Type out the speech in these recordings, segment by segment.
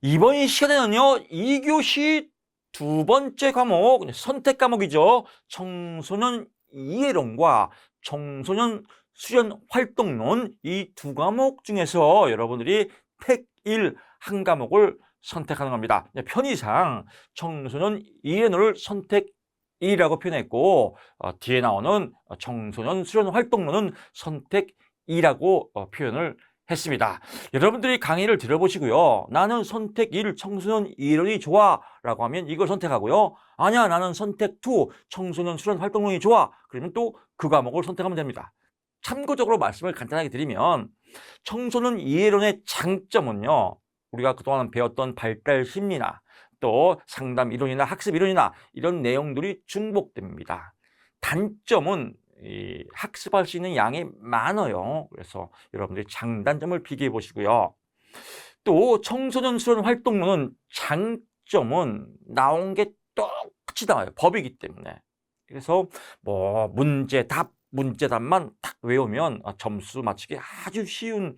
이번 시간에는요, 2교시 두 번째 과목, 선택 과목이죠. 청소년 이해론과 청소년 수련 활동론 이 두 과목 중에서 여러분들이 택1 한 과목을 선택하는 겁니다. 편의상 청소년 이해론을 선택 1이라고 표현했고 뒤에 나오는 청소년 수련 활동론은 선택 2라고 표현을 했습니다. 여러분들이 강의를 들어보시고요. 나는 선택 1 청소년 이론이 좋아 라고 하면 이걸 선택하고요. 아니야 나는 선택 2 청소년 수련 활동론이 좋아. 그러면 또 그 과목을 선택하면 됩니다. 참고적으로 말씀을 간단하게 드리면 청소년 이해론의 장점은요. 우리가 그동안 배웠던 발달 심리나 또 상담 이론이나 학습 이론이나 이런 내용들이 중복됩니다. 단점은 학습할 수 있는 양이 많아요. 그래서 여러분들이 장단점을 비교해 보시고요. 또 청소년 수련 활동론은 장점은 나온 게 똑같이 나와요. 법이기 때문에. 그래서 뭐 문제답만 딱 외우면 점수 맞추기 아주 쉬운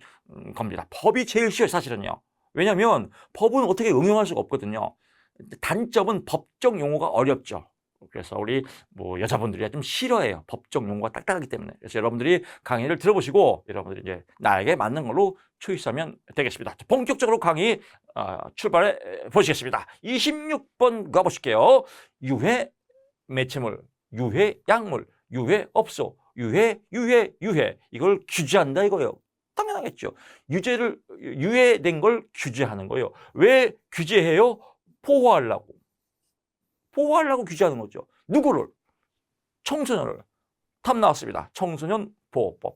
겁니다. 법이 제일 쉬워요, 사실은요. 왜냐하면 법은 어떻게 응용할 수가 없거든요. 단점은 법적 용어가 어렵죠. 그래서 우리 여자분들이 좀 싫어해요. 법적 용어가 딱딱하기 때문에. 그래서 여러분들이 강의를 들어보시고 여러분들이 이제 나에게 맞는 걸로 초이스하면 되겠습니다. 본격적으로 강의 출발해 보시겠습니다. 26번 가보실게요. 유해 매체물, 유해 약물, 유해 업소, 유해 이걸 규제한다 이거예요. 당연하겠죠. 유해된 걸 규제하는 거예요. 왜 규제해요? 보호하려고 규제하는 거죠. 누구를? 청소년을. 답 나왔습니다. 청소년 보호법.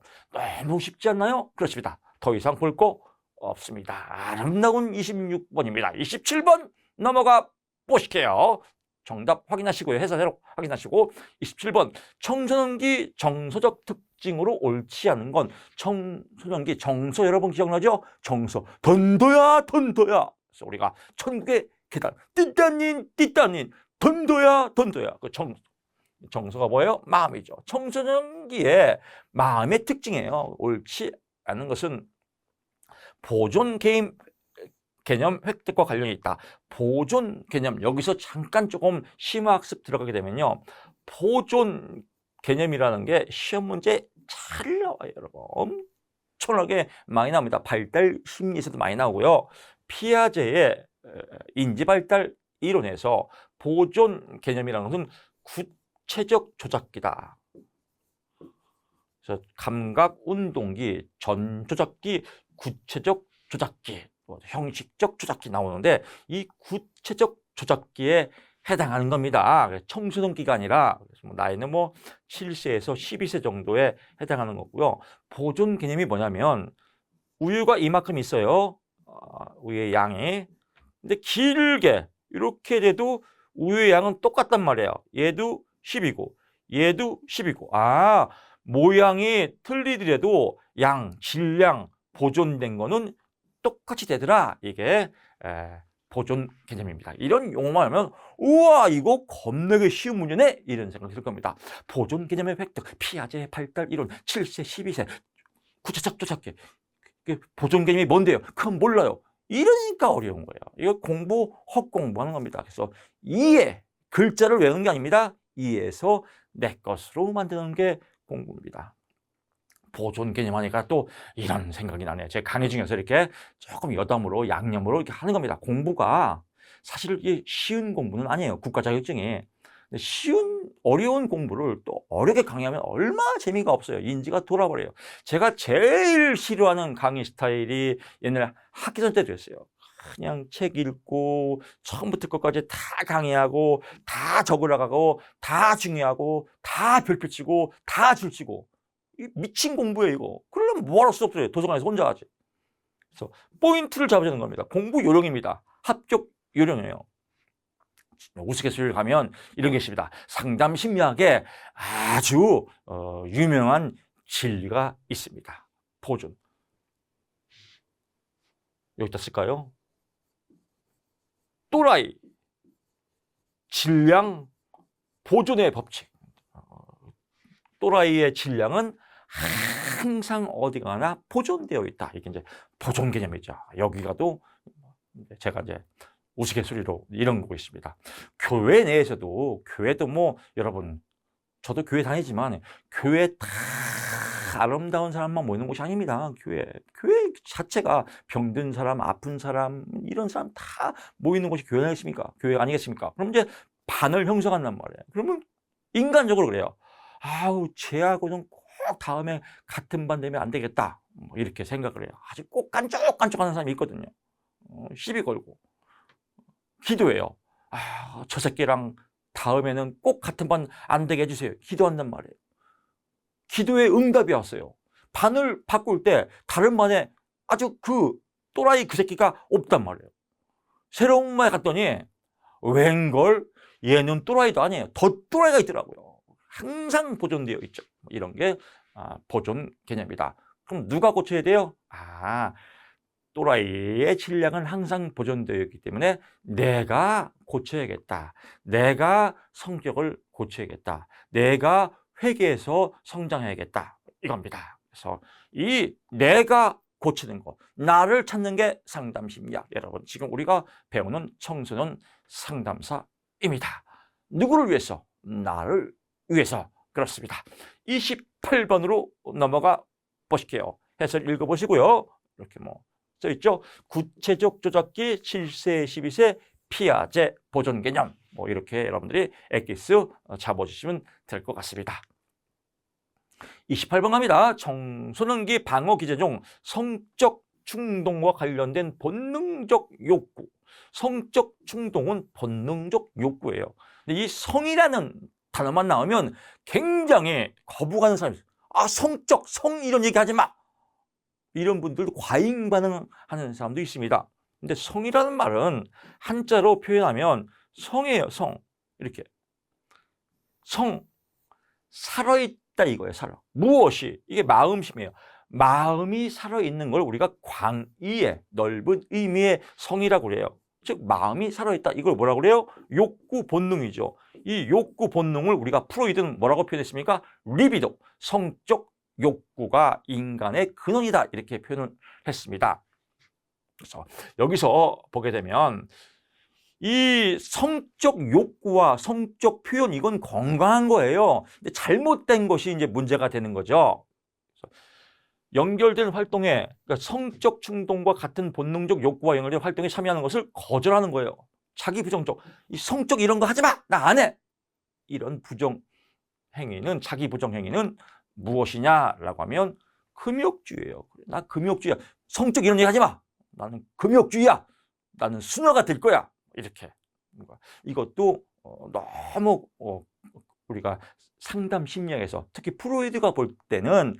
너무 쉽지 않나요? 그렇습니다. 더 이상 볼 거 없습니다. 아름다운 26번입니다. 27번 넘어가 보실게요. 정답 확인하시고요. 해설해록 확인하시고 27번 청소년기 정서적 특징으로 옳지 않은 건 청소년기 정서 여러분 기억나죠? 정서 던도야. 그래서 우리가 천국의 계단 띠따닌 던도야. 그 정서가 뭐예요? 마음이죠. 청소년기의 마음의 특징이에요. 옳지 않은 것은 보존 개념 획득과 관련이 있다. 보존 개념, 여기서 잠깐 조금 심화학습 들어가게 되면요. 보존 개념이라는 게 시험 문제 잘 나와요, 여러분. 엄청나게 많이 나옵니다. 발달 심리에서도 많이 나오고요. 피아제의 인지발달 이론에서 보존 개념이라는 것은 구체적 조작기다. 그래서 감각 운동기, 전조작기, 구체적 조작기, 형식적 조작기 나오는데 이 구체적 조작기에 해당하는 겁니다. 청소년기가 아니라 나이는 7세에서 12세 정도에 해당하는 거고요. 보존 개념이 뭐냐면 우유가 이만큼 있어요. 우유의 양이. 근데 길게 이렇게 돼도 우유의 양은 똑같단 말이에요. 얘도 10이고 얘도 10이고. 모양이 틀리더라도 질량 보존된 거는 똑같이 되더라. 이게 보존 개념입니다. 이런 용어만 하면 우와 이거 겁나게 쉬운 문제네 이런 생각이 들 겁니다. 보존 개념의 획득, 피아제 발달 이론, 7세, 12세, 구체적 조작기. 보존 개념이 뭔데요? 그건 몰라요. 이러니까 어려운 거예요. 이거 헛공부하는 겁니다. 그래서 이해, 글자를 외우는 게 아닙니다. 이해해서 내 것으로 만드는 게 공부입니다. 보존 개념 하니까 또 이런 생각이 나네요. 제 강의 중에서 이렇게 조금 여담으로 양념으로 이렇게 하는 겁니다. 공부가 사실 이게 쉬운 공부는 아니에요. 국가 자격증이. 어려운 공부를 또 어렵게 강의하면 얼마나 재미가 없어요. 인지가 돌아버려요. 제가 제일 싫어하는 강의 스타일이 옛날에 학기전 때도 였어요. 그냥 책 읽고 처음부터 끝까지 다 강의하고 다 적으라고 다 중요하고 다 별표 치고 다 줄 치고 미친 공부예요 이거. 그러려면 뭐할 수 없어요. 도서관에서 혼자 하지. 그래서 포인트를 잡아주는 겁니다. 공부 요령입니다. 합격 요령이에요. 우스갯소리를 가면 이런 게 있습니다. 상담 심리학에 아주 유명한 진리가 있습니다. 보존. 여기다 쓸까요? 또라이. 질량 보존의 법칙. 또라이의 질량은 항상 어디 가나 보존되어 있다. 이게 이제 보존 개념이죠. 여기 가도 제가 이제 우스갯소리로 이런 거고 있습니다. 교회 내에서도, 교회도 뭐 여러분, 저도 교회 다니지만 교회 다 아름다운 사람만 모이는 곳이 아닙니다. 교회 자체가 병든 사람, 아픈 사람, 이런 사람 다 모이는 곳이 교회 아니겠습니까? 교회 아니겠습니까? 그럼 이제 반을 형성한단 말이에요. 그러면 인간적으로 그래요. 아우, 쟤하고는 꼭 다음에 같은 반 되면 안 되겠다, 뭐 이렇게 생각을 해요. 아주 꼭 깐족깐족하는 사람이 있거든요. 시비 걸고 기도해요. 아, 저 새끼랑 다음에는 꼭 같은 반 안 되게 해주세요. 기도한단 말이에요. 기도에 응답이 왔어요. 반을 바꿀 때 다른 반에 아주 또라이 그 새끼가 없단 말이에요. 새로운 반에 갔더니 웬걸 얘는 또라이도 아니에요. 더 또라이가 있더라고요. 항상 보존되어 있죠. 이런 게 보존 개념이다. 그럼 누가 고쳐야 돼요? 또라이의 질량은 항상 보존되어 있기 때문에 내가 고쳐야겠다. 내가 성격을 고쳐야겠다. 내가 회개해서 성장해야겠다. 이겁니다. 그래서 이 내가 고치는 것, 나를 찾는 게 상담심리학. 여러분, 지금 우리가 배우는 청소년 상담사입니다. 누구를 위해서? 나를 위해서. 그렇습니다. 28번으로 넘어가 보실게요. 해설 읽어보시고요. 이렇게 써있죠. 구체적 조작기 7세, 12세 피아제 보존 개념. 이렇게 여러분들이 엑기스 잡아주시면 될 것 같습니다. 28번 갑니다. 청소년기 방어 기제 중 성적 충동과 관련된 본능적 욕구. 성적 충동은 본능적 욕구예요. 근데 이 성이라는 단어만 나오면 굉장히 거부가는 사람이 있어요. 성 이런 얘기 하지 마. 이런 분들도 과잉 반응하는 사람도 있습니다. 근데 성이라는 말은 한자로 표현하면 성이에요. 성. 이렇게. 성. 살아있다 이거예요. 살아. 무엇이? 이게 마음심이에요. 마음이 살아있는 걸 우리가 광의의 넓은 의미의 성이라고 그래요. 즉 마음이 살아있다. 이걸 뭐라고 그래요? 욕구 본능이죠. 이 욕구 본능을 우리가 프로이드는 뭐라고 표현했습니까? 리비도. 성적 욕구가 인간의 근원이다. 이렇게 표현을 했습니다. 그래서 여기서 보게 되면 이 성적 욕구와 성적 표현, 이건 건강한 거예요. 근데 잘못된 것이 이제 문제가 되는 거죠. 연결된 활동에, 그러니까 성적 충동과 같은 본능적 욕구와 연결된 활동에 참여하는 것을 거절하는 거예요. 자기 부정적. 이 성적 이런 거 하지 마! 나 안 해! 이런 부정행위는, 자기 부정행위는 무엇이냐라고 하면 금욕주의예요. 나 금욕주의야. 성적 이런 얘기 하지 마! 나는 금욕주의야! 나는 수녀가 될 거야! 이렇게. 이것도 너무 우리가 상담 심리학에서 특히 프로이드가 볼 때는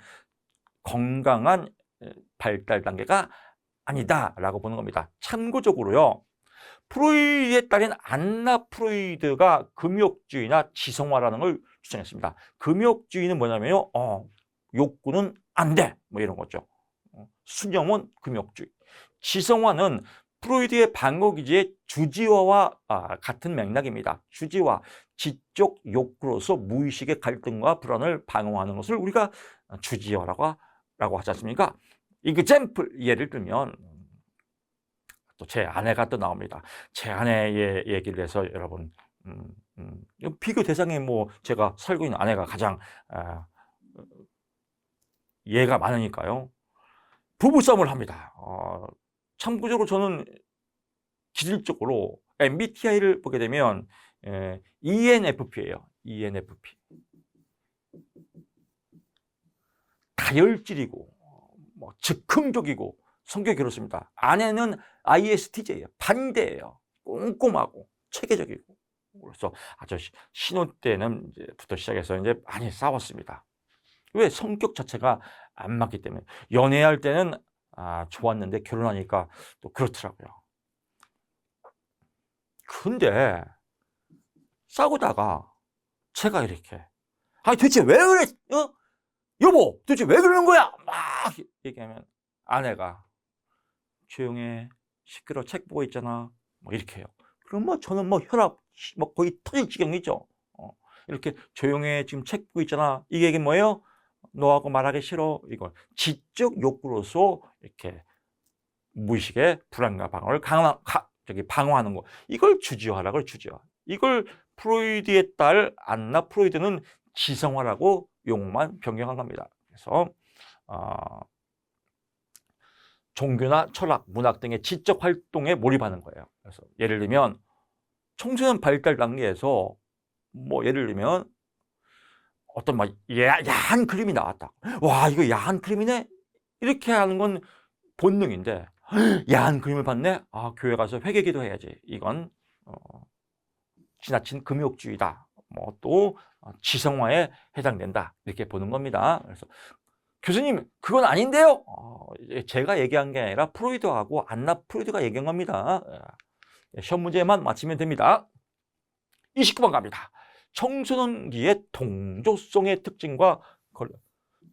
건강한 발달 단계가 아니다라고 보는 겁니다. 참고적으로요. 프로이드에 따른 안나 프로이드가 금욕주의나 지성화라는 걸 주장했습니다. 금욕주의는 뭐냐면요. 욕구는 안 돼. 이런 거죠. 수념은 금욕주의. 지성화는 프로이드의 방어기제의 주지화와 같은 맥락입니다. 주지화, 지적 욕구로서 무의식의 갈등과 불안을 방어하는 것을 우리가 주지화라고 하지 않습니까? example, 예를 들면 또 제 아내가 또 나옵니다. 제 아내의 얘기를 해서 여러분 비교 대상에 제가 살고 있는 아내가 가장 예가 많으니까요. 부부싸움을 합니다. 참고적으로 저는 기질적으로 MBTI를 보게 되면 ENFP예요. ENFP. 다혈질이고 즉흥적이고 성격이 그렇습니다. 아내는 ISTJ예요. 반대예요. 꼼꼼하고 체계적이고. 그래서 아주 신혼 때는 부터 시작해서 이제 많이 싸웠습니다. 왜? 성격 자체가 안 맞기 때문에. 연애할 때는 좋았는데 결혼하니까 또 그렇더라고요. 근데 싸우다가 제가 이렇게 도대체 왜 그래? 여보 도대체 왜 그러는 거야? 막 얘기하면 아내가 조용해, 시끄러, 책 보고 있잖아, 이렇게 해요. 그럼 저는 혈압 거의 터질 지경이죠. 이렇게 조용해, 지금 책 보고 있잖아. 이게 뭐예요? 너하고 말하기 싫어. 이걸 지적 욕구로서 이렇게 무의식의 불안과 방어를 방어하는 거. 이걸 주지화라고 그래, 주지화. 이걸 프로이드의 딸 안나 프로이드는 지성화라고 용어만 변경한 겁니다. 그래서 종교나 철학, 문학 등의 지적 활동에 몰입하는 거예요. 그래서 예를 들면 청소년 발달 단계에서 뭐 예를 들면 어떤 막 야한 그림이 나왔다. 와, 이거 야한 그림이네? 이렇게 하는 건 본능인데 야한 그림을 봤네? 아, 교회 가서 회개기도 해야지. 이건 지나친 금욕주의다. 뭐 또 지성화에 해당된다. 이렇게 보는 겁니다. 그래서 교수님, 그건 아닌데요? 제가 얘기한 게 아니라 프로이드하고 안나 프로이드가 얘기한 겁니다. 시험 문제만 맞히면 됩니다. 29번 갑니다. 청소년기의 동조성의 특징과 관련.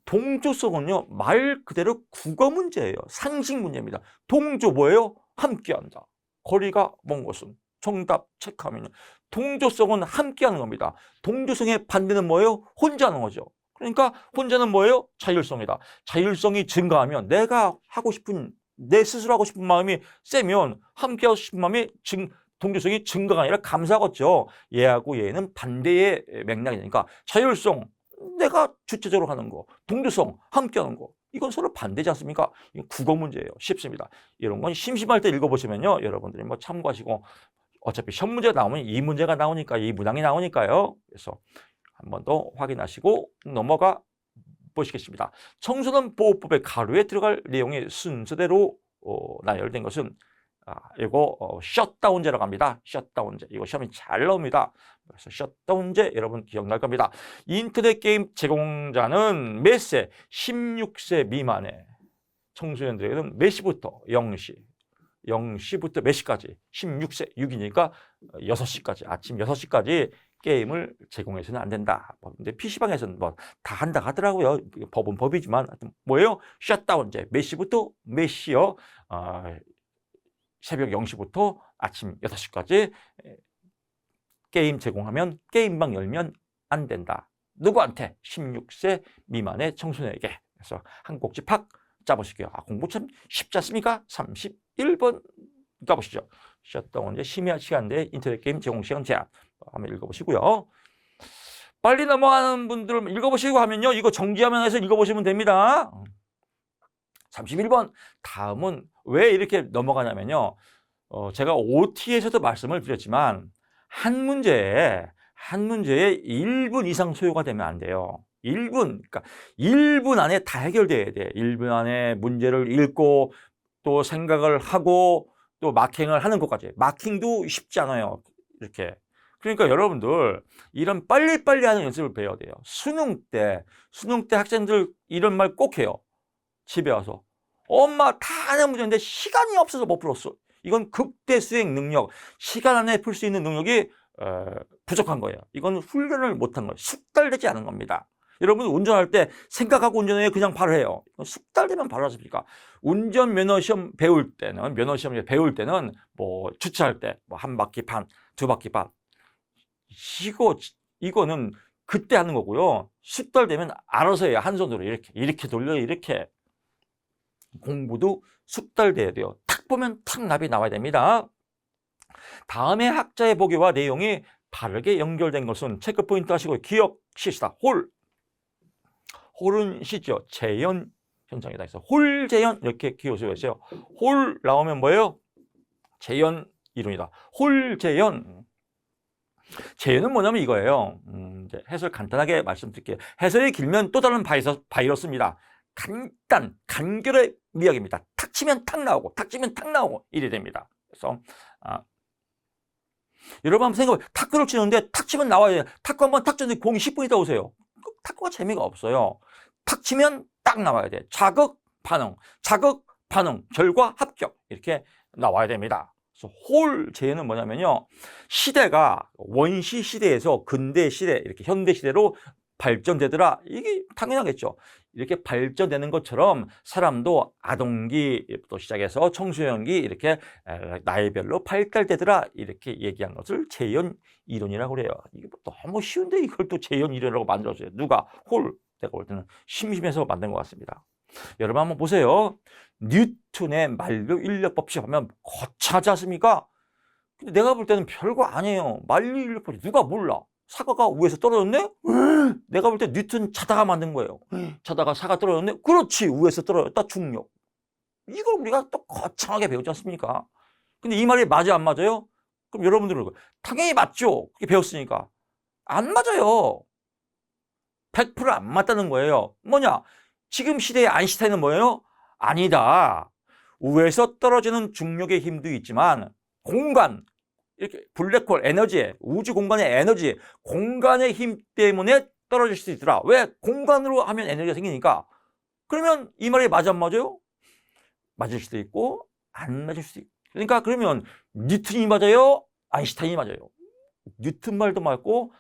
동조성은요, 말 그대로 국어 문제예요. 상식 문제입니다. 동조 뭐예요? 함께한다. 거리가 먼 것은. 정답 체크하면요. 동조성은 함께하는 겁니다. 동조성의 반대는 뭐예요? 혼자 하는 거죠. 그러니까 혼자는 뭐예요? 자율성이다. 자율성이 증가하면 내가 하고 싶은, 내 스스로 하고 싶은 마음이 세면 함께 하고 싶은 마음이 동조성이 증가가 아니라 감사하겠죠. 얘하고 얘는 반대의 맥락이니까 자율성, 내가 주체적으로 하는 거, 동조성, 함께 하는 거. 이건 서로 반대지 않습니까? 이건 국어 문제예요. 쉽습니다. 이런 건 심심할 때 읽어보시면요. 여러분들이 뭐 참고하시고 어차피 시험 문제가 나오면 이 문제가 나오니까 이 문항이 나오니까요. 그래서 한 번 더 확인하시고 넘어가 보시겠습니다. 청소년 보호법의 가루에 들어갈 내용이 순서대로 나열된 것은 이거 셧다운제라고 합니다. 셧다운제. 이거 시험이 잘 나옵니다. 그래서 셧다운제 여러분 기억날 겁니다. 인터넷 게임 제공자는 몇 세? 16세 미만의 청소년들에게는 몇 시부터 0시부터 몇 시까지? 16세 6이니까 6시까지, 아침 6시까지 게임을 제공해서는 안 된다. 근데 PC방에서는 뭐 다 한다 하더라고요. 법은 법이지만 뭐예요? 셧다운제. 몇 시부터 몇 시요? 새벽 0시부터 아침 6시까지 게임 제공하면 게임방 열면 안 된다. 누구한테? 16세 미만의 청소년에게. 그래서 한 꼭지 팍 짜보시게요. 공부 참 쉽지 않습니까? 31번 가보시죠. 셧다운제 심야 시간대 인터넷 게임 제공 시간 제한. 한번 읽어보시고요. 빨리 넘어가는 분들 읽어보시고 하면요. 이거 정지화면에서 읽어보시면 됩니다. 31번. 다음은 왜 이렇게 넘어가냐면요. 제가 OT에서도 말씀을 드렸지만 한 문제에 1분 이상 소요가 되면 안 돼요. 1분, 그러니까 1분 안에 다 해결돼야 돼. 1분 안에 문제를 읽고 또 생각을 하고 또 마킹을 하는 것까지. 마킹도 쉽지 않아요. 이렇게. 그러니까 여러분들 이런 빨리빨리 하는 연습을 배워야 돼요. 수능 때 학생들 이런 말 꼭 해요. 집에 와서. 엄마 다 아는 문제인데 시간이 없어서 못 풀었어. 이건 극대 수행 능력, 시간 안에 풀 수 있는 능력이 부족한 거예요. 이건 훈련을 못한 거예요. 숙달되지 않은 겁니다. 여러분 운전할 때 생각하고 운전해요? 그냥 바로 해요? 숙달되면 바로 하십니까? 운전 면허시험 배울 때는 뭐 주차할 때 뭐 한 바퀴 반, 두 바퀴 반 이거는 그때 하는 거고요. 숙달되면 알아서 해요. 한 손으로 이렇게 돌려 이렇게. 공부도 숙달돼야 돼요. 탁 보면 탁 답이 나와야 됩니다. 다음에 학자의 보기와 내용이 바르게 연결된 것은 체크 포인트 하시고 기억 시시다. 홀은 시죠. 재현 현상이다. 그래서 홀 재현 이렇게 기억하세요. 홀 나오면 뭐예요? 재현 이론이다. 홀 재현. 재현은 뭐냐면 이거예요. 이제 해설 간단하게 말씀드릴게요. 해설이 길면 또 다른 바이러스입니다. 간결의 미학입니다. 탁 치면 탁 나오고 탁 치면 탁 나오고 이래 됩니다. 그래서 여러분 한번 생각해 보세요. 탁구를 치는데 탁 치면 나와야 돼요. 탁구 한번 탁 치는데 공이 10분 있다 오세요. 탁구가 재미가 없어요. 탁 치면 딱 나와야 돼요. 자극, 반응, 결과, 합격 이렇게 나와야 됩니다. 그래서 홀 재현은 뭐냐면요. 시대가 원시 시대에서 근대 시대, 이렇게 현대 시대로 발전되더라. 이게 당연하겠죠. 이렇게 발전되는 것처럼 사람도 아동기부터 시작해서 청소년기 이렇게 나이별로 발달되더라. 이렇게 얘기한 것을 재현 이론이라고 그래요. 이게 너무 쉬운데 이걸 또 재현 이론이라고 만들었어요. 누가? 홀. 내가 볼 때는 심심해서 만든 것 같습니다. 여러분 한번 보세요. 뉴턴의 만류인력법칙 하면 거창하지 않습니까? 근데 내가 볼 때는 별거 아니에요. 만류인력법칙 누가 몰라? 사과가 위에서 떨어졌네? 내가 볼 때 뉴턴 자다가 만든 거예요. 자다가 사과 떨어졌네? 그렇지, 위에서 떨어졌다, 중력. 이걸 우리가 또 거창하게 배우지 않습니까? 근데 이 말이 맞아요, 안 맞아요? 그럼 여러분들은 당연히 맞죠. 그렇게 배웠으니까. 안 맞아요. 100%안 맞다는 거예요. 뭐냐? 지금 시대의 아인슈타인은 뭐예요? 아니다. 위에서 떨어지는 중력의 힘도 있지만 공간, 이렇게 블랙홀 에너지, 우주 공간의 에너지, 공간의 힘 때문에 떨어질 수 있더라. 왜? 공간으로 하면 에너지가 생기니까. 그러면 이 말이 맞아, 안 맞아요? 맞을 수도 있고 안 맞을 수도 있고. 그러니까 그러면 뉴턴이 맞아요? 아인슈타인이 맞아요? 뉴턴 말도 맞고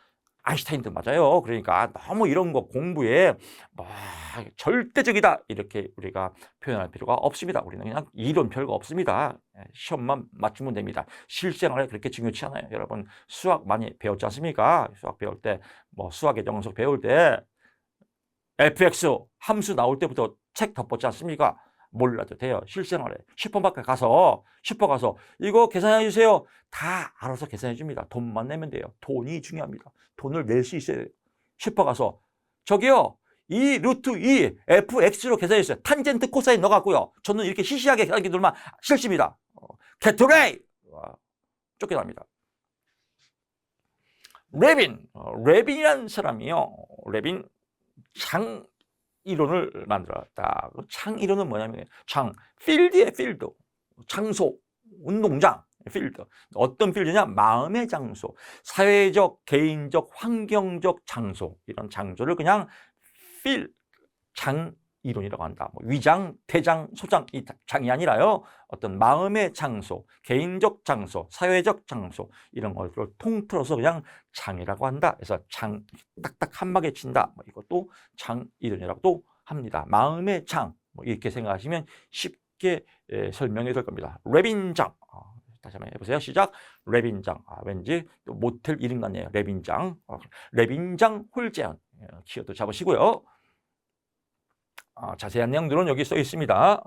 아인슈타인도 맞아요. 그러니까 너무 이런 거 공부에 뭐 절대적이다 이렇게 우리가 표현할 필요가 없습니다. 우리는 그냥 이론 별거 없습니다. 시험만 맞추면 됩니다. 실생활에 그렇게 중요치 않아요. 여러분 수학 많이 배웠지 않습니까? 수학 배울 때 뭐 수학의 정석 배울 때 fx 함수 나올 때부터 책 덮었지 않습니까? 몰라도 돼요. 실생활에 슈퍼마켓 가서 이거 계산해 주세요. 다 알아서 계산해 줍니다. 돈만 내면 돼요. 돈이 중요합니다. 돈을 낼 수 있어야 돼요. 슈퍼 가서 저기요. 이 루트 2 fx로 계산해 주세요. 탄젠트 코사인 넣어갖고요. 저는 이렇게 시시하게 계산기 들만 싫습니다. 게토레이 쫓겨납니다. 레빈이라는 사람이요. 레빈 장 이론을 만들었다. 창 이론은 뭐냐면 필드의 필드, 장소, 운동장, 필드. 어떤 필드냐? 마음의 장소, 사회적, 개인적, 환경적 장소. 이런 장소를 그냥 장 이론이라고 한다. 뭐 위장, 대장, 소장 이 장이 아니라요. 어떤 마음의 장소, 개인적 장소, 사회적 장소 이런 것들을 통틀어서 그냥 장이라고 한다. 그래서 장 딱딱 한 방에 친다. 뭐 이것도 장 이론이라고도 합니다. 마음의 장 뭐 이렇게 생각하시면 쉽게 설명이 될 겁니다. 레빈장. 다시 한번 해보세요. 시작. 레빈장. 왠지 또 모텔 이름 같네요. 레빈장. 레빈장 홀제한 키워드 잡으시고요. 자세한 내용들은 여기 써 있습니다.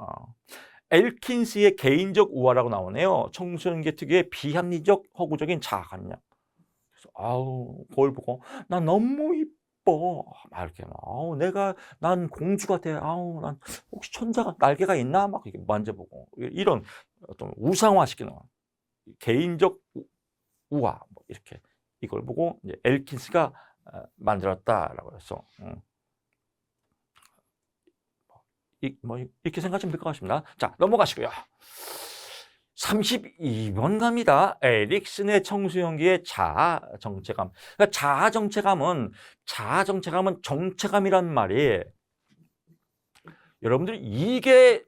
엘킨스의 개인적 우화라고 나오네요. 청소년기 특유의 비합리적 허구적인 자아관념. 그래서 거울 보고 나 너무 이뻐 막 이렇게 난 공주 같아. 난 혹시 천사가 날개가 있나 막 이렇게 만져보고 이런 어떤 우상화시키는 개인적 우화 뭐 이렇게 이걸 보고 이제 엘킨스가 만들었다라고 해서. 이렇게 생각하시면 될 것 같습니다. 자, 넘어가시고요. 32번 갑니다. 에릭슨의 청소년기의 자아 정체감. 그러니까 자아 정체감은 정체감이란 말이 여러분들 이게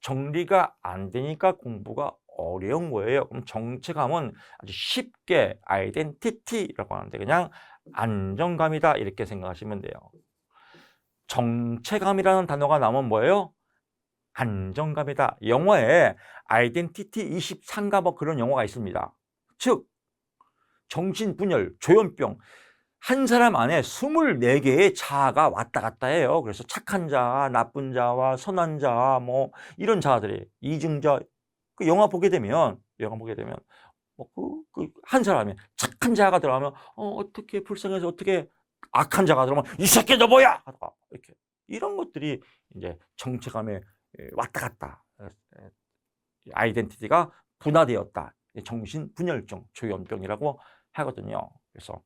정리가 안 되니까 공부가 어려운 거예요. 그럼 정체감은 아주 쉽게 아이덴티티라고 하는데 그냥 안정감이다 이렇게 생각하시면 돼요. 정체감이라는 단어가 나오면 뭐예요? 안정감이다. 영어에 아이덴티티 23가 뭐 그런 영어가 있습니다. 즉 정신분열, 조현병 한 사람 안에 24개의 자아가 왔다 갔다 해요. 그래서 착한 자아, 나쁜 자와 선한 자아 뭐 이런 자아들이 이중자 그 영화 보게 되면 한 사람이 착한 자아가 들어가면 어떻게 불쌍해서 어떻게 악한 자가 들어오면 이 새끼 너 뭐야? 이렇게 이런 것들이 이제 정체감에 왔다 갔다 아이덴티티가 분화되었다. 정신분열증, 조현병이라고 하거든요. 그래서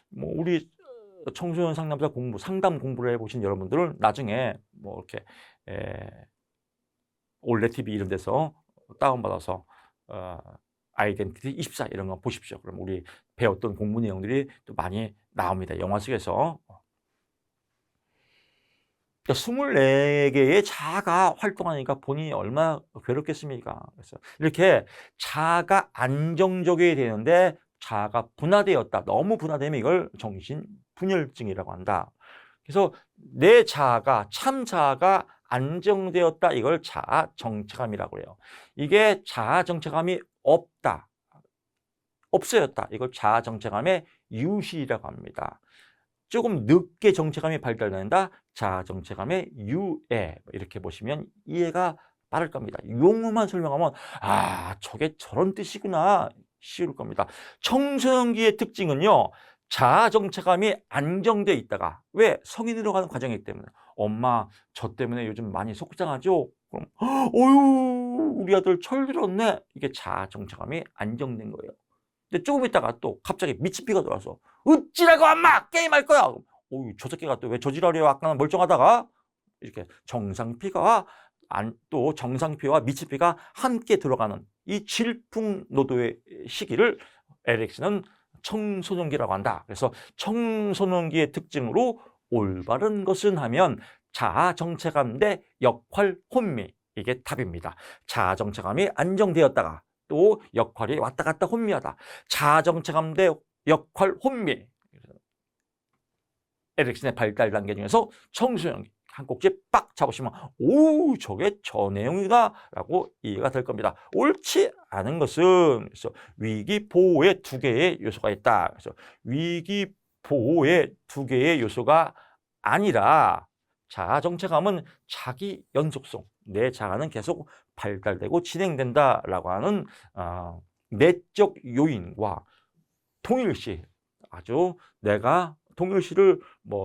뭐 우리 청소년 상담사 상담 공부를 해보신 여러분들은 나중에 뭐 이렇게 올레 TV 이런 데서 다운받아서 아이덴티티 24 이런 거 보십시오. 그럼 우리 배웠던 공부 내용들이 또 많이 나옵니다. 영화 속에서. 24개의 자아가 활동하니까 본인이 얼마나 괴롭겠습니까? 그래서 이렇게 자아가 안정적이 되는데 자아가 분화되었다. 너무 분화되면 이걸 정신분열증이라고 한다. 그래서 내 자아가 참 자아가 안정되었다. 이걸 자아 정체감이라고 해요. 이게 자아 정체감이 없다. 없어졌다. 이걸 자아 정체감의 유실이라고 합니다. 조금 늦게 정체감이 발달된다. 자아 정체감의 유예 이렇게 보시면 이해가 빠를 겁니다. 용어만 설명하면 아, 저게 저런 뜻이구나 쉬울 겁니다. 청소년기의 특징은요. 자아 정체감이 안정돼 있다가 왜 성인으로 가는 과정이기 때문에 엄마 저 때문에 요즘 많이 속상하죠? 그럼 어유 우리 아들 철들었네. 이게 자아 정체감이 안정된 거예요. 근데 조금 있다가 또 갑자기 미치피가 돌아서 어찌라고 엄마 게임할 거야. 어유 저 새끼가 또 왜 저지랄이야 아까는 멀쩡하다가 이렇게 정상피가 또 정상피와 미치피가 함께 들어가는 이 질풍노도의 시기를 에릭슨은 청소년기라고 한다. 그래서 청소년기의 특징으로 올바른 것은 하면 자아 정체감 대 역할 혼미. 이게 답입니다. 자아 정체감이 안정되었다가 또 역할이 왔다 갔다 혼미하다. 자아 정체감 대 역할 혼미. 에릭슨의 발달 단계 중에서 청소년기 한 꼭지 빡 잡으시면 오 저게 저 내용이다 라고 이해가 될 겁니다. 옳지 않은 것은 그래서 위기 보호에 두 개의 요소가 있다. 그래서 위기 보호에 두 개의 요소가 아니라 자아 정체감은 자기 연속성, 내 자아는 계속 발달되고 진행된다라고 하는 내적 요인과 동일시 아주 내가 동일시를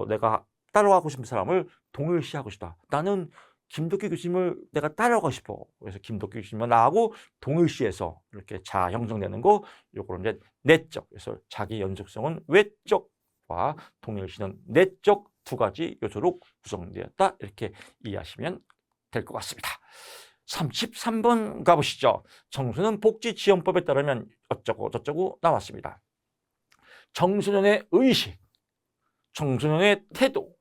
내가 따라가고 싶은 사람을 동일시하고 싶다. 나는 김덕기 교수님을 내가 따라가고 싶어. 그래서 김덕기 교수님과 나하고 동일시해서 이렇게 자아 형성되는 거, 요거는 이제 내적. 그래서 자기 연속성은 외적과 동일시는 내적 두 가지 요소로 구성되었다. 이렇게 이해하시면 될 것 같습니다. 33번 가보시죠. 청소년 복지지원법에 따르면 어쩌고 저쩌고 나왔습니다. 청소년의 의식, 청소년의 태도,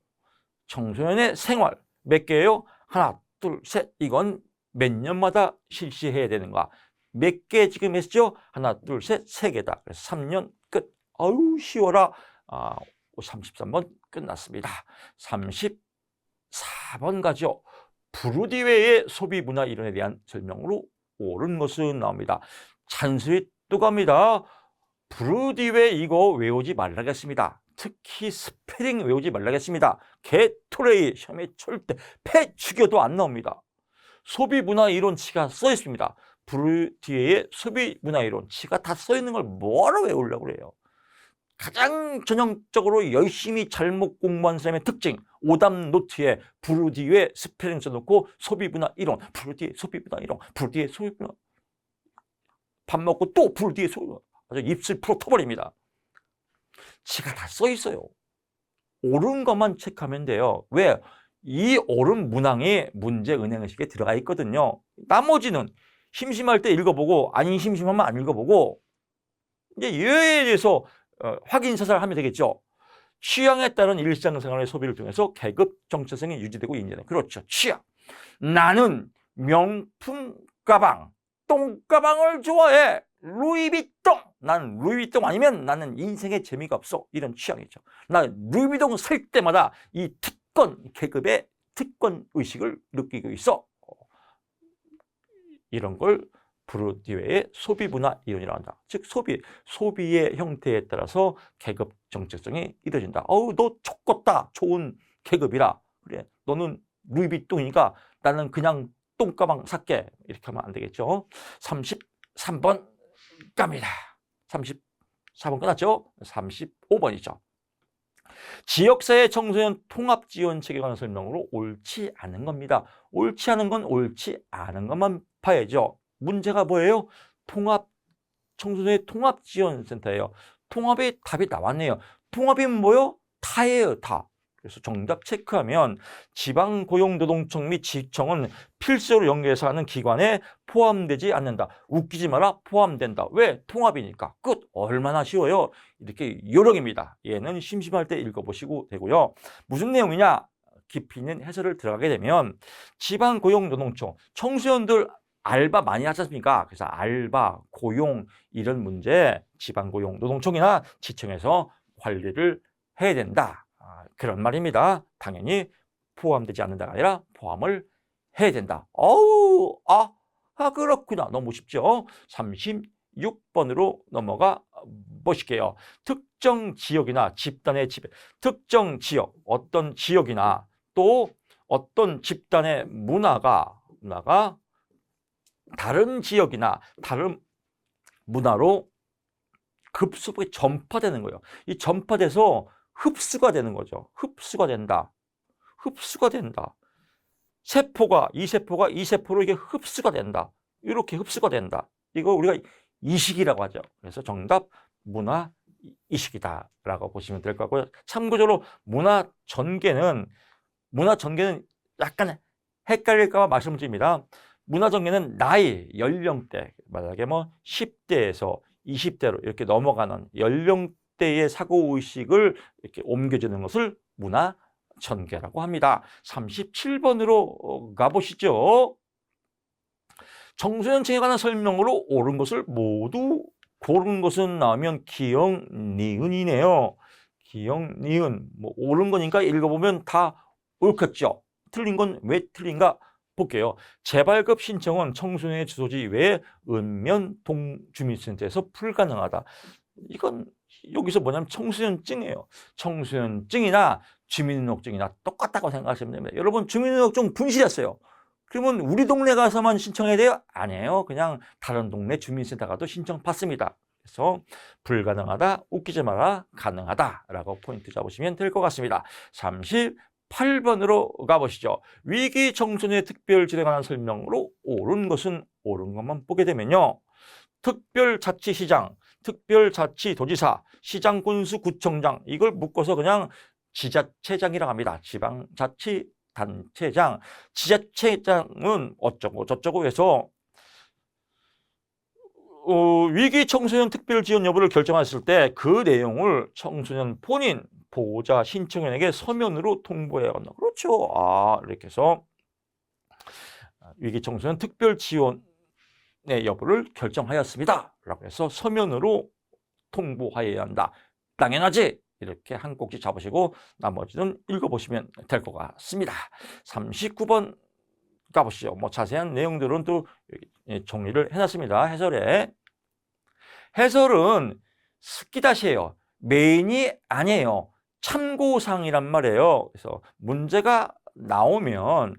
청소년의 생활 몇 개예요? 하나, 둘, 셋. 이건 몇 년마다 실시해야 되는가? 몇 개 지금 했죠? 하나, 둘, 셋, 세 개다. 그래서 3년 끝. 아유 쉬워라. 33번 끝났습니다. 34번 가죠. 브루디 외의 소비 문화 이론에 대한 설명으로 옳은 것은 나옵니다. 잔소리 또 갑니다. 브루디 외 이거 외우지 말라겠습니다. 특히 스페링 외우지 말라겠습니다. 게토레이 시험에 절대 폐 죽여도 안 나옵니다. 소비문화 이론치가 써 있습니다. 브루디에의 소비문화 이론치가 다 써 있는 걸 뭐하러 외우려고 그래요. 가장 전형적으로 열심히 잘못 공부한 사람의 특징, 오답 노트에 브루디의 스페링 써놓고 소비문화 이론, 브루디의 소비문화 이론, 브루디의 소비문화. 밥 먹고 또 브루디의 소비문화. 아주 입술 풀어 터버립니다. 지가 다 써 있어요. 옳은 것만 체크하면 돼요. 왜? 이 옳은 문항이 문제 은행의식에 들어가 있거든요. 나머지는 심심할 때 읽어보고 아니 심심하면 안 읽어보고 이제 이에 대해서 확인 사살하면 되겠죠. 취향에 따른 일상생활의 소비를 통해서 계급 정체성이 유지되고 인정돼. 그렇죠. 취향. 나는 명품 가방, 똥가방을 좋아해. 루이비통. 난 루이비통 아니면 나는 인생에 재미가 없어. 이런 취향이죠. 나 루이비통 살 때마다 이 특권 계급의 특권 의식을 느끼고 있어. 이런 걸 브루디웨의 소비 문화 이론이라고 한다. 즉 소비의 형태에 따라서 계급 정체성이 이루어진다. 어우 너 촉겁다. 좋은 계급이라. 그래. 너는 루이비통이니까 나는 그냥 똥가방 살게. 이렇게 하면 안 되겠죠. 33번 갑니다. 34번 끝났죠? 35번이죠. 지역사회 청소년 통합지원책에 관한 설명으로 옳지 않은 겁니다. 옳지 않은 건 옳지 않은 것만 봐야죠. 문제가 뭐예요? 청소년의 통합지원센터예요. 통합의 답이 나왔네요. 통합이 뭐요? 타예요, 타. 그래서 정답 체크하면 지방고용노동청 및 지청은 필수로 연계해서 하는 기관에 포함되지 않는다. 웃기지 마라. 포함된다. 왜? 통합이니까. 끝. 얼마나 쉬워요. 이렇게 요령입니다. 얘는 심심할 때 읽어보시고 되고요. 무슨 내용이냐? 깊이 있는 해설을 들어가게 되면 지방고용노동청, 청소년들 알바 많이 하지 않습니까? 그래서 알바, 고용 이런 문제 지방고용노동청이나 지청에서 관리를 해야 된다. 그런 말입니다. 당연히 포함되지 않는다가 아니라 포함을 해야 된다. 어우, 그렇구나. 너무 쉽죠? 36번으로 넘어가 보실게요. 특정 지역이나 집단의 특정 지역, 어떤 지역이나 또 어떤 집단의 문화가 다른 지역이나 다른 문화로 급속하게 전파되는 거예요. 이 전파돼서 흡수가 되는 거죠. 흡수가 된다. 흡수가 된다. 이 세포로 이게 흡수가 된다. 이렇게 흡수가 된다. 이거 우리가 이식이라고 하죠. 그래서 정답 문화 이식이다라고 보시면 될 것 같고요. 참고적으로 문화 전개는 약간 헷갈릴까 봐 말씀을 드립니다. 문화 전개는 나이, 연령대, 만약에 뭐 10대에서 20대로 이렇게 넘어가는 연령대의 사고의식을 이렇게 옮겨주는 것을 문화 전개라고 합니다. 37번으로 가보시죠. 청소년층에 관한 설명으로 옳은 것을 모두 고른 것은 나오면 기역, 니은이네요. 기역, 니은. 뭐 옳은 거니까 읽어보면 다 옳겠죠. 틀린 건 왜 틀린가 볼게요. 재발급 신청은 청소년의 주소지 외에 읍면 동주민센터에서 불가능하다. 이건 여기서 뭐냐면 청소년증이에요. 청소년증이나 주민등록증이나 똑같다고 생각하시면 됩니다. 여러분 주민등록증 분실했어요. 그러면 우리 동네 가서만 신청해야 돼요? 아니에요. 그냥 다른 동네 주민센터 가도 신청 받습니다. 그래서 불가능하다, 웃기지 마라, 가능하다라고 포인트 잡으시면 될 것 같습니다. 38번으로 가보시죠. 위기 청소년의 특별지대에 관한 설명으로 옳은 것은 옳은 것만 보게 되면요. 특별자치시장, 특별자치도지사, 시장군수구청장 이걸 묶어서 그냥 지자체장이라고 합니다. 지방자치단체장, 지자체장은 어쩌고 저쩌고 해서 위기 청소년 특별 지원 여부를 결정했을 때 그 내용을 청소년 본인, 보호자, 신청인에게 서면으로 통보해야 한다. 그렇죠. 이렇게 해서 위기 청소년 특별 지원의 여부를 결정하였습니다. 라고 해서 서면으로 통보하여야 한다. 당연하지. 이렇게 한 꼭지 잡으시고 나머지는 읽어보시면 될 것 같습니다. 39번 가보시죠. 뭐 자세한 내용들은 또 정리를 해놨습니다. 해설은 스키다시예요. 메인이 아니에요. 참고사항이란 말이에요. 그래서 문제가 나오면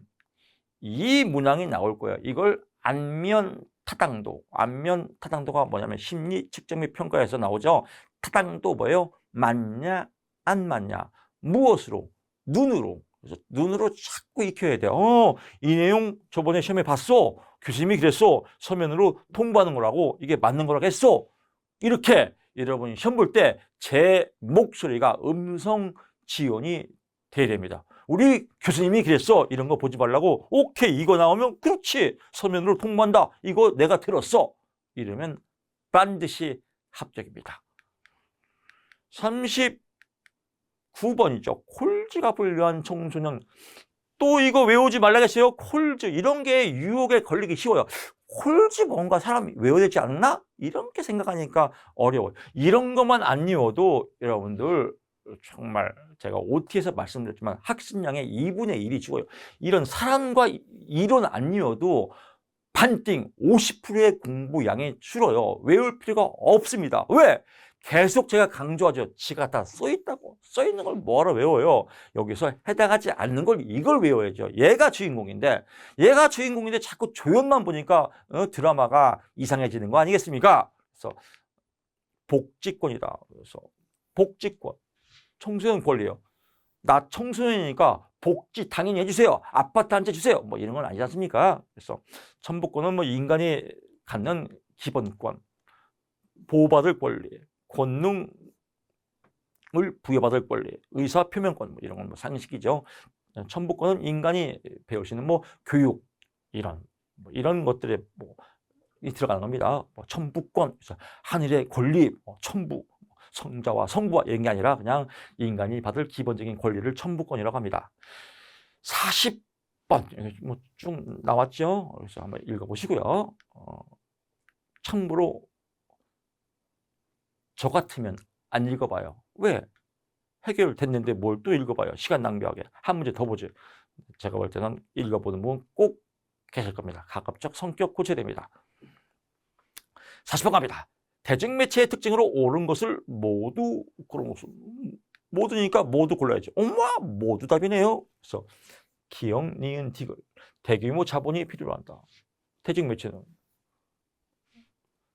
이 문항이 나올 거예요. 이걸 안면 타당도가 뭐냐면 심리 측정 및 평가에서 나오죠. 타당도 뭐예요? 맞냐 안 맞냐, 무엇으로? 눈으로. 그래서 눈으로 자꾸 익혀야 돼요. 이 내용 저번에 시험에 봤어. 교수님이 그랬어. 서면으로 통보하는 거라고. 이게 맞는 거라고 했어. 이렇게 여러분이 시험 볼 때 제 목소리가 음성 지원이 돼야 됩니다. 우리 교수님이 그랬어. 이런 거 보지 말라고. 오케이, 이거 나오면 그렇지. 서면으로 통보한다. 이거 내가 들었어. 이러면 반드시 합격입니다. 39번이죠. 콜즈가 불려한 청소년. 또 이거 외우지 말라겠어요. 콜즈. 이런 게 유혹에 걸리기 쉬워요. 콜즈 뭔가 사람이 외워야 되지 않나? 이렇게 생각하니까 어려워요. 이런 것만 안 외워도 여러분들 정말 제가 OT에서 말씀드렸지만 학습량의 2분의 1이 죽어요. 이런 사람과 이론 안 외워도 반띵 50%의 공부량이 줄어요. 외울 필요가 없습니다. 왜? 계속 제가 강조하죠. 지가 다 써있다고. 써있는 걸 뭐하러 외워요? 여기서 해당하지 않는 걸 이걸 외워야죠. 얘가 주인공인데 자꾸 조연만 보니까 드라마가 이상해지는 거 아니겠습니까? 그래서 복지권이다. 그래서 복지권, 청소년 권리요. 나 청소년이니까 복지 당연히 해주세요. 아파트 한 채 주세요. 뭐 이런 건 아니지 않습니까? 그래서 천부권은 뭐 인간이 갖는 기본권, 보호받을 권리, 권능을 부여받을 권리, 의사 표명권 뭐 이런 건 뭐 상식이죠. 천부권은 인간이 배울 수 있는 뭐 교육 이런 것들에 뭐 들어가는 겁니다. 뭐 천부권, 하늘의 권리, 천부, 성자와 성부와 이런 게 아니라 그냥 인간이 받을 기본적인 권리를 천부권이라고 합니다. 40번 뭐 쭉 나왔죠. 그래서 한번 읽어보시고요. 참고로 저 같으면 안 읽어봐요. 왜? 해결됐는데 뭘 또 읽어봐요. 시간 낭비하게. 한 문제 더 보죠. 제가 볼 때는 읽어보는 분 꼭 계실 겁니다. 가급적 성격 고쳐야 됩니다. 40번 갑니다. 대중매체의 특징으로 옳은 것을 모두 그런 것을 모두니까 모두 골라야죠. 엄마 모두 답이네요. 그래서 기역, 니은, 디귿. 대규모 자본이 필요로 한다. 대중매체는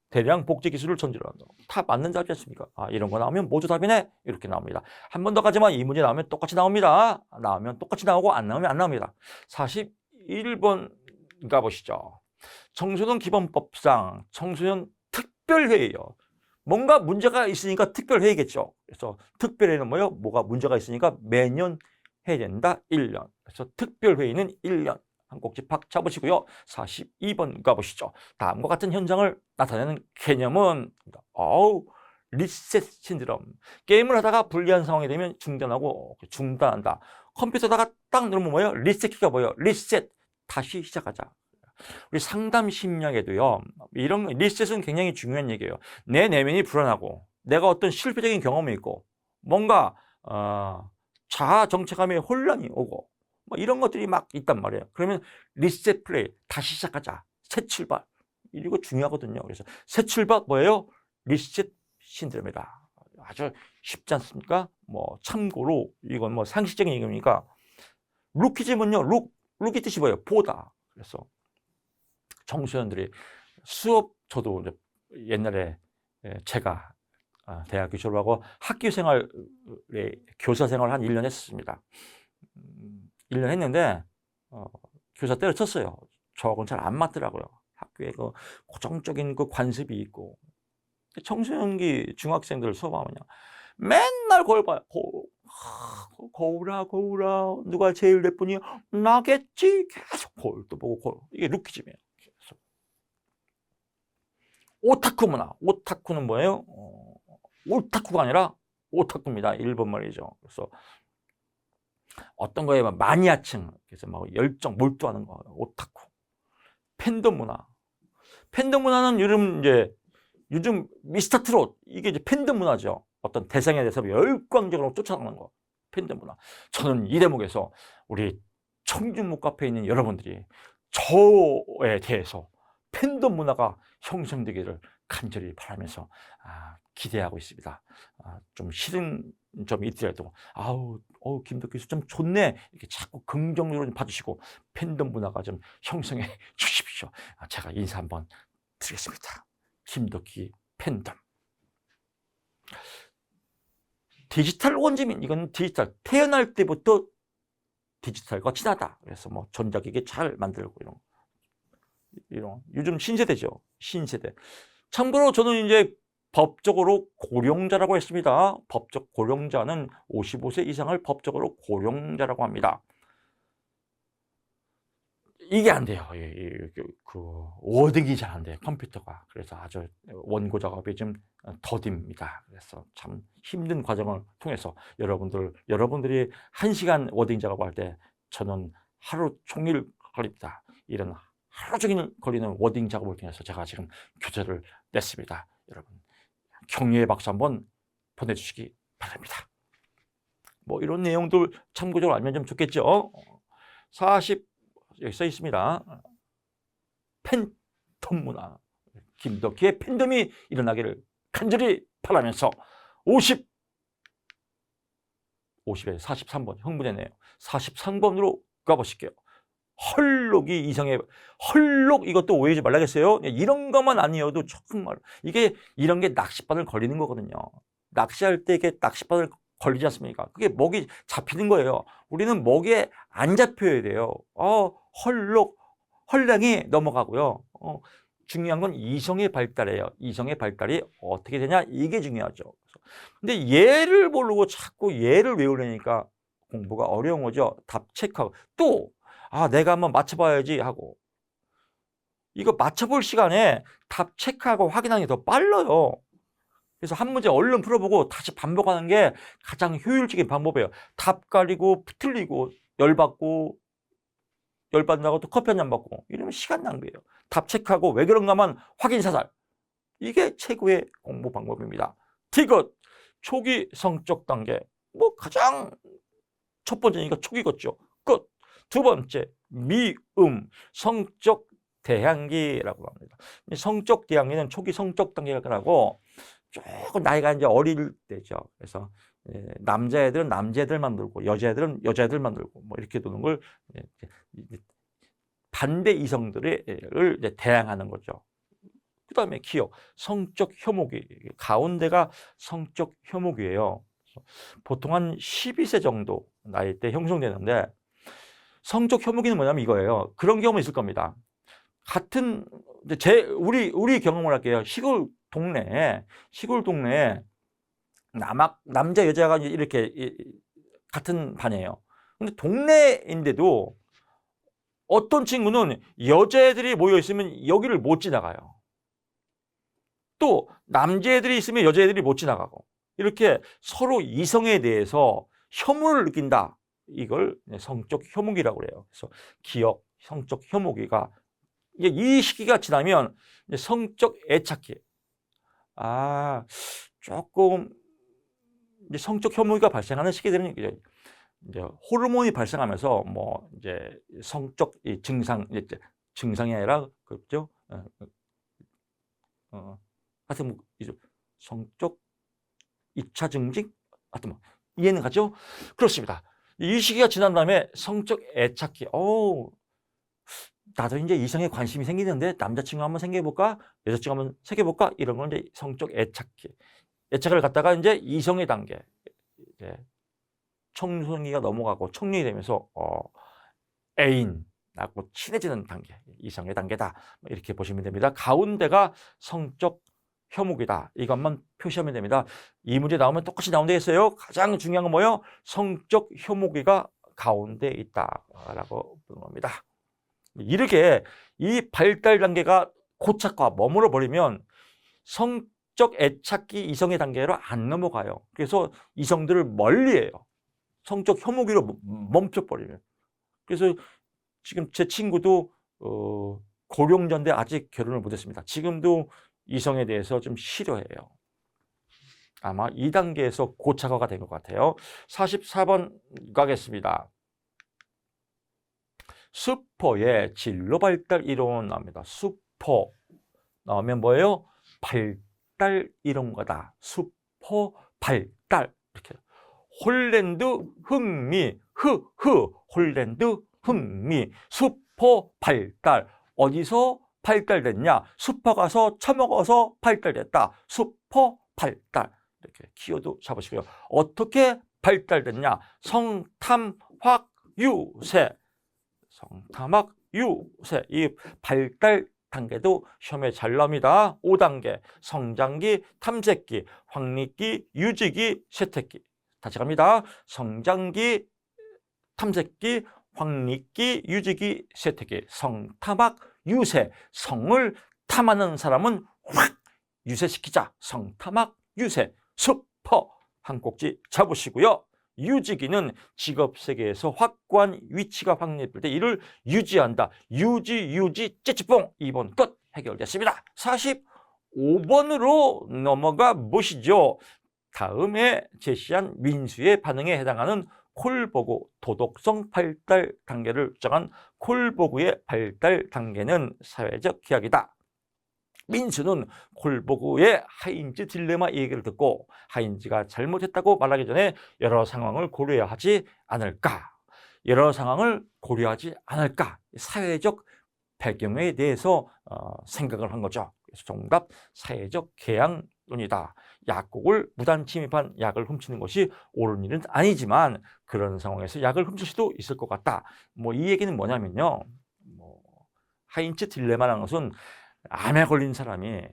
대량 복제 기술을 전제로 한다. 다 맞는 답이지 않습니까? 이런 거 나오면 모두 답이네. 이렇게 나옵니다. 한 번 더 가지만 이 문제 나오면 똑같이 나옵니다. 나오면 똑같이 나오고 안 나오면 안 나옵니다. 41번 가보시죠. 청소년 기본법상 청소년 특별회의요. 뭔가 문제가 있으니까 특별회의겠죠. 그래서 특별회의는 뭐예요? 뭐가 문제가 있으니까 매년 해야 된다. 1년. 그래서 특별회의는 1년. 한 꼭지 팍 잡으시고요. 42번 가보시죠. 다음과 같은 현상을 나타내는 개념은 리셋 신드롬. 게임을 하다가 불리한 상황이 되면 중단하고 중단한다. 컴퓨터다가 딱 누르면 뭐예요? 리셋 키가 뭐예요? 리셋. 다시 시작하자. 우리 상담 심리학에도요. 이런 리셋은 굉장히 중요한 얘기예요. 내 내면이 불안하고 내가 어떤 실패적인 경험이 있고 뭔가 자아 정체감에 혼란이 오고 뭐 이런 것들이 막 있단 말이에요. 그러면 리셋 플레이, 다시 시작하자, 새 출발. 이거 중요하거든요. 그래서 새 출발 뭐예요? 리셋 신드롬이다. 아주 쉽지 않습니까? 뭐 참고로 이건 뭐 상식적인 얘기니까 루키즘은요. 룩이 뜻이 뭐예요? 보다. 그래서 청소년들이 수업, 저도 옛날에 제가 대학교 졸업하고 학교 생활에 교사 생활을 한 1년 했었습니다. 1년 했는데 교사 때려쳤어요. 저하고는 잘 안 맞더라고요. 학교에 그 고정적인 그 관습이 있고 청소년기 중학생들 수업하면요. 맨날 거울 봐요. 거울아 누가 제일 예쁘니? 나겠지. 계속 거울도 보고 거울. 이게 루키즘이에요. 오타쿠 문화. 오타쿠는 뭐예요? 오타쿠가 아니라 오타쿠입니다. 일본 말이죠. 그래서 어떤 거에 마니아층, 그래서 막 열정 몰두하는 거, 오타쿠. 팬덤 문화. 팬덤 문화는 요즘 미스터 트롯, 이게 이제 팬덤 문화죠. 어떤 대상에 대해서 열광적으로 쫓아가는 거. 팬덤 문화. 저는 이 대목에서 우리 청중목 카페에 있는 여러분들이 저에 대해서 팬덤 문화가 형성되기를 간절히 바라면서 기대하고 있습니다. 좀 싫은 점이 있더라도 김덕기 교수 좀 좋네 이렇게 자꾸 긍정적으로 좀 봐주시고 팬덤 문화가 좀 형성해 주십시오. 제가 인사 한번 드리겠습니다. 김덕기 팬덤. 디지털 원주민, 이건 디지털, 태어날 때부터 디지털과 친하다. 그래서 뭐 전자기기 잘 만들고 이런 요즘 신세대죠. 신세대. 참고로 저는 이제 법적으로 고령자라고 했습니다. 법적 고령자는 55세 이상을 법적으로 고령자라고 합니다. 이게 안 돼요. 그 워딩이 잘 안 돼요. 컴퓨터가. 그래서 아주 원고 작업이 좀 더딥니다. 그래서 참 힘든 과정을 통해서 여러분들이 1시간 워딩 작업할 때 저는 하루 종일 걸립니다. 이런 하루 종일 걸리는 워딩 작업을 통해서 제가 지금 교재를 냈습니다. 여러분 격려의 박수 한번 보내주시기 바랍니다. 뭐 이런 내용들 참고적으로 알면 좀 좋겠죠. 40 여기 써 있습니다. 팬덤 문화. 김덕기의 팬덤이 일어나기를 간절히 바라면서 50에 43번 흥분했네요. 43번으로 가보실게요. 헐록이 이성의 헐록, 이것도 오해하지 말라겠어요. 이런 것만 아니어도 정말 이런 게 낚싯바늘 걸리는 거거든요. 낚시할 때 이게 낚싯바늘 걸리지 않습니까? 그게 먹이 잡히는 거예요. 우리는 먹이에 안 잡혀야 돼요. 헐록, 헐랑이 넘어가고요. 중요한 건 이성의 발달이에요. 이성의 발달이 어떻게 되냐? 이게 중요하죠. 근데 얘를 모르고 자꾸 얘를 외우려니까 공부가 어려운 거죠. 답 체크하고 또 내가 한번 맞춰봐야지 하고, 이거 맞춰볼 시간에 답 체크하고 확인하는 게 더 빨라요. 그래서 한 문제 얼른 풀어보고 다시 반복하는 게 가장 효율적인 방법이에요. 답 가리고 틀리고 열받는다고 또 커피 한잔 먹고 이러면 시간 낭비예요. 답 체크하고 왜 그런가만 확인 사살. 이게 최고의 공부 방법입니다. 디귿, 초기 성적 단계. 뭐 가장 첫 번째니까 초기겠죠. 끝. 두 번째, 미음, 성적 대항기라고 합니다. 성적 대항기는 초기 성적 단계가 나고 조금 나이가 이제 어릴 때죠. 그래서 남자애들은 남자애들만 놀고 여자애들은 여자애들만 놀고 뭐 이렇게 노는 걸 반대 이성들을 대항하는 거죠. 그 다음에 기억, 성적 혐오기. 가운데가 성적 혐오기예요. 보통 한 12세 정도 나이 때 형성되는데 성적 혐오기는 뭐냐면 이거예요. 그런 경험이 있을 겁니다. 같은 우리 경험을 할게요. 시골 동네에 남자 여자가 이렇게 같은 반이에요. 근데 동네인데도 어떤 친구는 여자애들이 모여 있으면 여기를 못 지나가요. 또 남자애들이 있으면 여자애들이 못 지나가고 이렇게 서로 이성에 대해서 혐오를 느낀다. 이걸 성적 혐오기라고 그래요. 그래서 기억, 성적 혐오기가 이 시기가 지나면 성적 애착기. 조금 이제 성적 혐오가 발생하는 시기들은 이제 호르몬이 발생하면서 뭐 이제 성적 증상이 아니라 그죠? 하여튼 뭐 성적 2차 증진? 하여튼 뭐 이해는 가죠? 그렇습니다. 이 시기가 지난 다음에 성적 애착기. 나도 이제 이성에 관심이 생기는데 남자친구 한번 생겨볼까? 여자친구 한번 생겨볼까? 이런 건 이제 성적 애착기. 애착을 갖다가 이제 이성의 단계. 이제 청소년기가 넘어가고 청년이 되면서 애인하고 친해지는 단계. 이성의 단계다. 이렇게 보시면 됩니다. 가운데가 성적 혐오기다. 이것만 표시하면 됩니다. 이 문제 나오면 똑같이 나오면 되겠어요. 가장 중요한 건 뭐예요? 성적 혐오기가 가운데 있다라고 보는 겁니다. 이렇게 이 발달 단계가 고착화 머물러 버리면 성적 애착기 이성의 단계로 안 넘어가요. 그래서 이성들을 멀리해요. 성적 혐오기로 멈춰버리면. 그래서 지금 제 친구도 고령자인데 아직 결혼을 못했습니다. 지금도 이성에 대해서 좀 싫어해요. 아마 2단계에서 고착화가 된 것 같아요. 44번 가겠습니다. 슈퍼의 진로 발달 이론 나옵니다. 슈퍼 나오면 뭐예요? 발달 이론가다. 슈퍼 발달 이렇게. 홀랜드 흥미 홀랜드 흥미 슈퍼 발달. 어디서 발달됐냐? 슈퍼 가서 처먹어서 발달됐다. 슈퍼 발달. 이렇게 키워드 잡으시고요. 어떻게 발달됐냐? 성탐확 유세. 성탐확 유세. 이 발달 단계도 시험에 잘 나옵니다. 5단계 성장기, 탐색기, 확립기, 유지기, 쇠퇴기. 다시 갑니다. 성장기, 탐색기, 확립기, 유지기, 쇠퇴기. 성탐확 유세. 성을 탐하는 사람은 확 유세시키자. 성탐확 유세. 슈퍼 한 꼭지 잡으시고요. 유지기는 직업세계에서 확고한 위치가 확립될 때 이를 유지한다. 유지 째찌뽕. 2번 끝. 해결됐습니다. 45번으로 넘어가 보시죠. 다음에 제시한 민수의 반응에 해당하는 콜보그 도덕성 발달 단계를 정한 콜보그의 발달 단계는 사회적 계약이다. 민수는 콜보그의 하인즈 딜레마 얘기를 듣고 하인즈가 잘못했다고 말하기 전에 여러 상황을 고려해야 하지 않을까? 여러 상황을 고려하지 않을까? 사회적 배경에 대해서 생각을 한 거죠. 그래서 정답 사회적 계약론이다. 약국을 무단 침입한 약을 훔치는 것이 옳은 일은 아니지만 그런 상황에서 약을 훔칠 수도 있을 것 같다. 뭐 이 얘기는 뭐냐면요. 하인츠 딜레마라는 것은 암에 걸린 사람이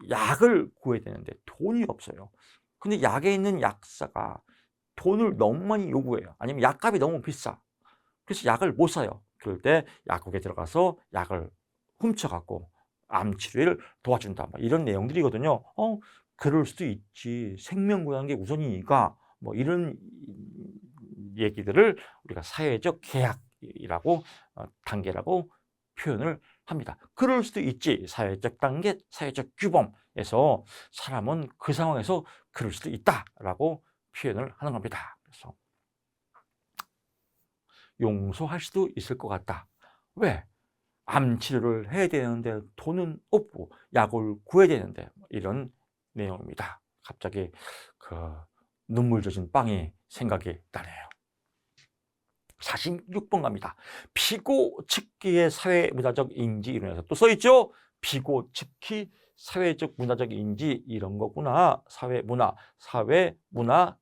약을 구해야 되는데 돈이 없어요. 근데 약에 있는 약사가 돈을 너무 많이 요구해요. 아니면 약값이 너무 비싸. 그래서 약을 못 사요. 그럴 때 약국에 들어가서 약을 훔쳐갖고 암 치료를 도와준다. 이런 내용들이거든요. 그럴 수도 있지. 생명 구하는 게 우선이니까 뭐 이런 얘기들을 우리가 사회적 계약이라고 단계라고 표현을 합니다. 그럴 수도 있지. 사회적 단계, 사회적 규범에서 사람은 그 상황에서 그럴 수도 있다라고 표현을 하는 겁니다. 그래서 용서할 수도 있을 것 같다. 왜? 암 치료를 해야 되는데 돈은 없고 약을 구해야 되는데 이런 내용입니다. 갑자기 눈물 젖은 빵이 생각이 나네요. 46번 갑니다. 피고 측기의 사회 문화적 인지 이론에서 또 써있죠. 비고 특히 사회적 문화적 인지 이런 거구나. 사회문화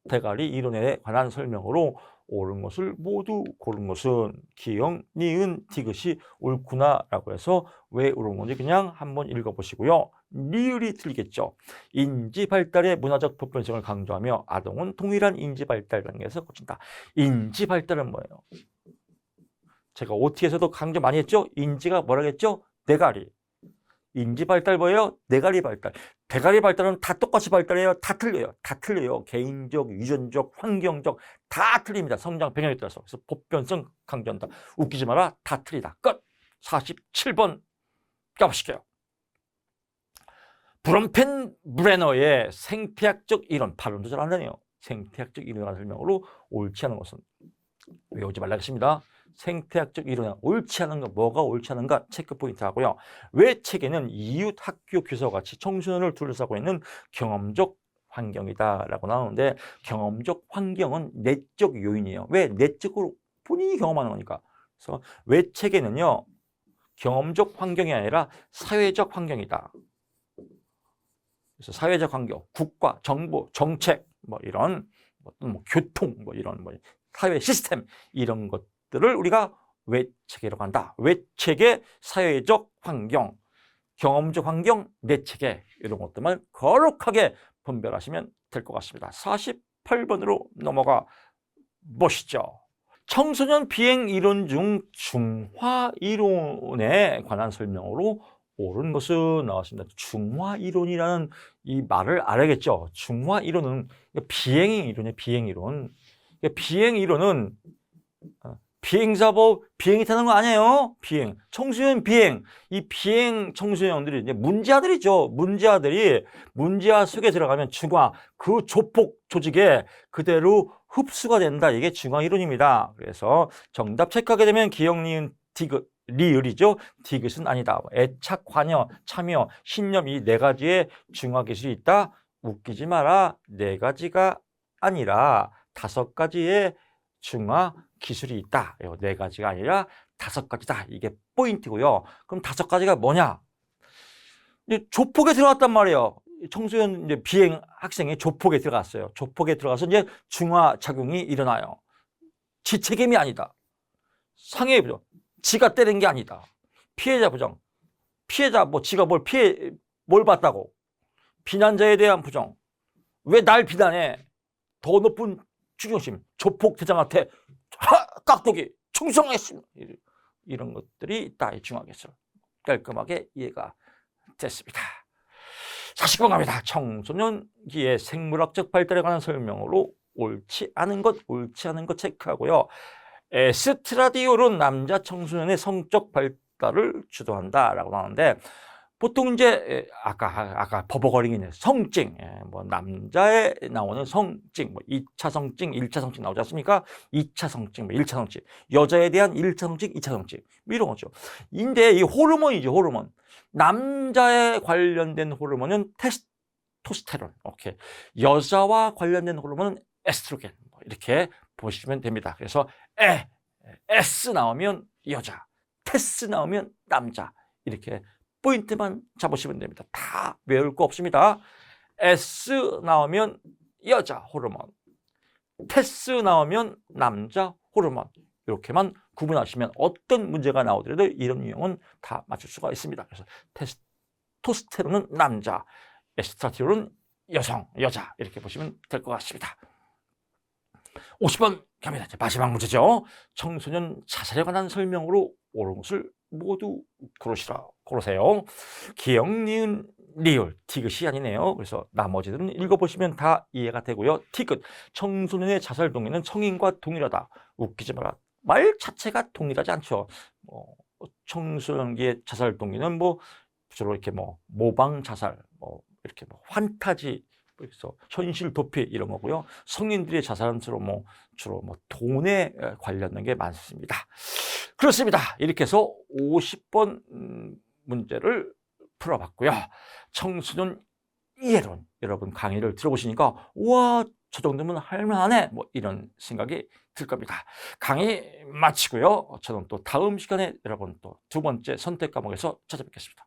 대가리 이론에 관한 설명으로 옳은 것을 모두 고른 것은 기역, 니은, 디귿이 옳구나라고 해서 왜 옳은 건지 그냥 한번 읽어보시고요. 리을이 틀리겠죠. 인지 발달의 문화적 보편성을 강조하며 아동은 동일한 인지 발달 단계에서 거친다. 인지 발달은 뭐예요? 제가 OT에서도 강조 많이 했죠. 인지가 뭐라겠죠? 대가리. 인지 발달 뭐예요? 대가리 발달. 대가리 발달은 다 똑같이 발달해요? 다 틀려요. 다 틀려요. 개인적, 유전적, 환경적 다 틀립니다. 성장 배경에 따라서. 그래서 보편성 강조한다. 웃기지 마라. 다 틀리다. 끝. 47번 가보실게요. 브롬펜 브레너의 생태학적 이론. 발음도 잘 안 되네요. 생태학적 이론을 설명으로 옳지 않은 것은 외우지 말라겠습니다. 생태학적 이론은 옳지 않은 것, 뭐가 옳지 않은가 체크 포인트 하고요. 왜 책에는 이웃, 학교, 교사와 같이 청소년을 둘러싸고 있는 경험적 환경이다라고 나오는데 경험적 환경은 내적 요인이에요. 왜? 내적으로 본인이 경험하는 거니까. 그래서 왜 책에는요. 경험적 환경이 아니라 사회적 환경이다. 그래서 사회적 환경, 국가, 정부, 정책, 뭐 이런 뭐 교통, 뭐 이런 뭐 사회 시스템 이런 것들을 우리가 외체계라고 한다. 외체계, 사회적 환경, 경험적 환경, 내체계 이런 것들만 거룩하게 분별하시면 될 것 같습니다. 48번으로 넘어가 보시죠. 청소년 비행 이론 중 중화 이론에 관한 설명으로 옳은 것은 나왔습니다. 중화 이론이라는 이 말을 알아야겠죠. 중화 이론은 비행 이론이에요. 비행 이론. 비행 이론은 비행사법 비행기 타는 거 아니에요. 비행 청소년 비행 이 비행 청소년들이 이제 문제아들이죠. 문제아 속에 들어가면 중화 그 조폭 조직에 그대로 흡수가 된다. 이게 중화 이론입니다. 그래서 정답 체크하게 되면 기역, 니은, 디귿 리을이죠. 디귿은 아니다. 애착, 관여, 참여, 신념 이 네 가지의 중화 기술이 있다. 웃기지 마라. 네 가지가 아니라 5가지의 중화 기술이 있다. 네 가지가 아니라 5가지다. 이게 포인트고요. 그럼 5가지가 뭐냐? 이제 조폭에 들어갔단 말이에요. 청소년 이제 비행 학생이 조폭에 들어갔어요. 조폭에 들어가서 이제 중화 작용이 일어나요. 지 책임이 아니다. 상해 부정. 지가 때린 게 아니다. 피해자 부정. 피해자 뭐 지가 뭘 봤다고. 비난자에 대한 부정. 왜 날 비난해? 더 높은 충성심. 조폭 대장한테 깍두기 충성했습니다. 이런 것들이 있다. 이 중화기술. 깔끔하게 이해가 됐습니다. 40번 갑니다. 청소년기의 생물학적 발달에 관한 설명으로 옳지 않은 것 체크하고요. 에스트라디올은 남자 청소년의 성적 발달을 주도한다라고 나오는데 보통 이제 아까 버벅거리긴 성징, 뭐 남자에 나오는 성징, 뭐 2차 성징, 1차 성징 나오지 않습니까? 2차 성징, 뭐 1차 성징, 여자에 대한 1차 성징, 2차 성징 뭐 이런 거죠. 근데 이 호르몬이죠, 호르몬. 남자에 관련된 호르몬은 테스토스테론, 오케이. 여자와 관련된 호르몬은 에스트로겐, 뭐 이렇게 보시면 됩니다. 그래서 S 나오면 여자, 테스 나오면 남자 이렇게. 포인트만 잡으시면 됩니다. 다 외울 거 없습니다. S 나오면 여자 호르몬, 테스 나오면 남자 호르몬 이렇게만 구분하시면 어떤 문제가 나오더라도 이런 유형은 다 맞출 수가 있습니다. 그래서 테스토스테론은 남자, 에스트라디올은 여자 이렇게 보시면 될 것 같습니다. 50번 갑니다. 마지막 문제죠. 청소년 자살에 관한 설명으로 옳은 것을 모두 고르세요. 기역, 니은, 리을, 디귿이 아니네요. 그래서 나머지들은 읽어보시면 다 이해가 되고요. 디귿, 청소년의 자살 동의는 성인과 동일하다. 웃기지 마라. 말 자체가 동일하지 않죠. 청소년기의 자살 동의는 뭐 주로 이렇게 뭐 모방 자살, 뭐 이렇게 뭐 환타지, 그래서 현실 도피 이런 거고요. 성인들의 자살은 주로 뭐 돈에 관련된 게 많습니다. 그렇습니다. 이렇게 해서 50번 문제를 풀어봤고요. 청소년 이해론 여러분 강의를 들어보시니까 우와 저 정도면 할만하네 뭐 이런 생각이 들 겁니다. 강의 마치고요. 저는 또 다음 시간에 여러분 또 2번째 선택 과목에서 찾아뵙겠습니다.